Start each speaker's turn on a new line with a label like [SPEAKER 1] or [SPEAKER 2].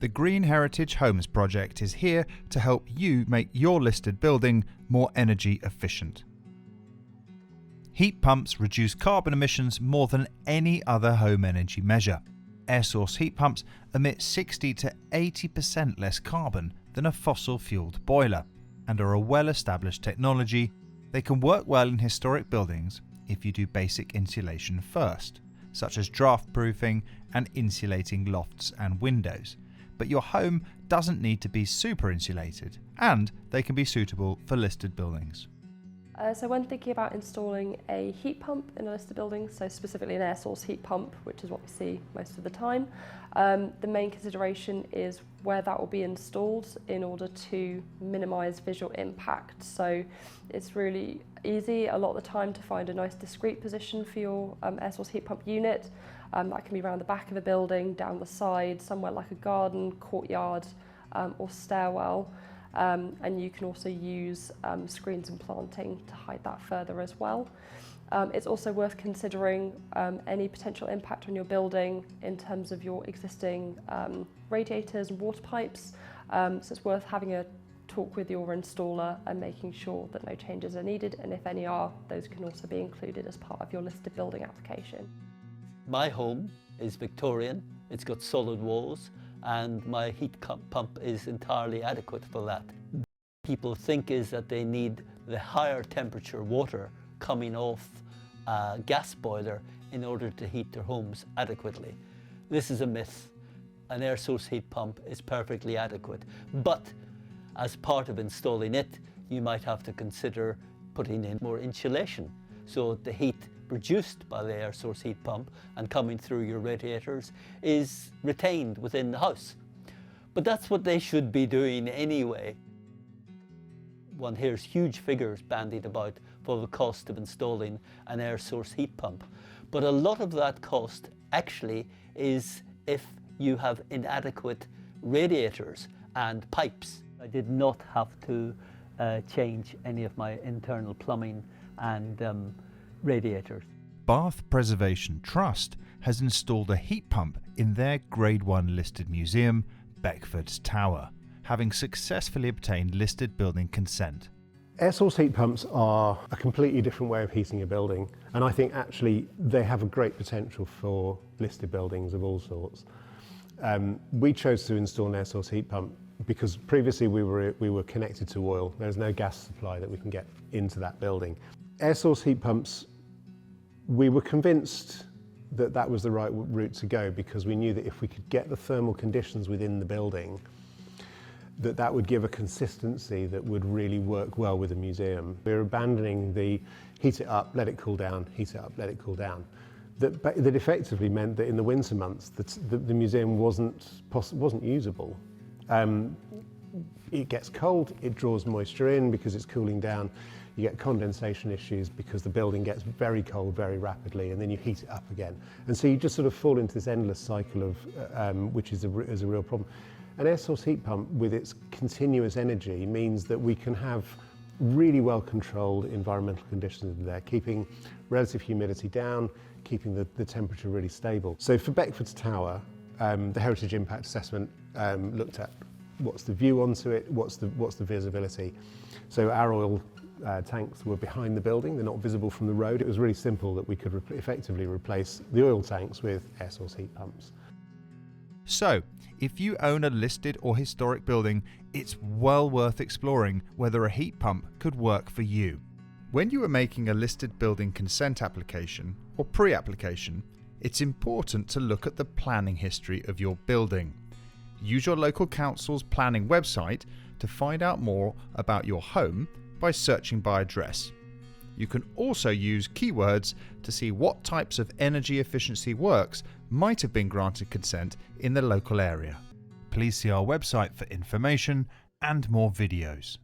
[SPEAKER 1] The Green Heritage Homes project is here to help you make your listed building more energy efficient. Heat pumps reduce carbon emissions more than any other home energy measure. Air source heat pumps emit 60 to 80% less carbon than a fossil-fueled boiler and are a well-established technology. They can work well in historic buildings if you do basic insulation first, such as draft proofing and insulating lofts and windows. But your home doesn't need to be super insulated, and they can be suitable for listed buildings.
[SPEAKER 2] So when thinking about installing a heat pump in a listed building, so specifically an air source heat pump, which is what we see most of the time, the main consideration is where that will be installed in order to minimise visual impact. So it's really easy a lot of the time to find a nice discrete position for your air source heat pump unit. That can be around the back of a building, down the side, somewhere like a garden, courtyard or stairwell. And you can also use screens and planting to hide that further as well. It's also worth considering any potential impact on your building in terms of your existing radiators and water pipes. So it's worth having a talk with your installer and making sure that no changes are needed, and if any are, those can also be included as part of your listed building application.
[SPEAKER 3] My home is Victorian, it's got solid walls, and my heat pump is entirely adequate for that. People think is that they need the higher temperature water coming off a gas boiler in order to heat their homes adequately. This is a myth. An air source heat pump is perfectly adequate, but as part of installing it, you might have to consider putting in more insulation so the heat produced by the air source heat pump and coming through your radiators is retained within the house. But that's what they should be doing anyway. One hears huge figures bandied about for the cost of installing an air source heat pump, but a lot of that cost actually is if you have inadequate radiators and pipes. I did not have to change any of my internal plumbing and radiators.
[SPEAKER 1] Bath Preservation Trust has installed a heat pump in their Grade 1 listed museum, Beckford's Tower, having successfully obtained listed building consent.
[SPEAKER 4] Air source heat pumps are a completely different way of heating a building, and I think actually they have a great potential for listed buildings of all sorts. We chose to install an air source heat pump because previously we were connected to oil. There's no gas supply that we can get into that building. Air source heat pumps, we were convinced that that was the right route to go because we knew that if we could get the thermal conditions within the building, that would give a consistency that would really work well with a museum. We're abandoning the heat it up, let it cool down, heat it up, let it cool down. That effectively meant that in the winter months the museum wasn't usable. It gets cold, it draws moisture in because it's cooling down. You get condensation issues because the building gets very cold very rapidly, and then you heat it up again. And so you just sort of fall into this endless cycle of, which is a real problem. An air source heat pump with its continuous energy means that we can have really well controlled environmental conditions in there, keeping relative humidity down, keeping the temperature really stable. So for Beckford's Tower, the Heritage Impact Assessment looked at what's the view onto it, what's the visibility. So our oil tanks were behind the building, they're not visible from the road. It was really simple that we could effectively replace the oil tanks with air source heat pumps.
[SPEAKER 1] So, if you own a listed or historic building, it's well worth exploring whether a heat pump could work for you. When you are making a listed building consent application or pre-application, it's important to look at the planning history of your building. Use your local council's planning website to find out more about your home by searching by address. You can also use keywords to see what types of energy efficiency works might have been granted consent in the local area. Please see our website for information and more videos.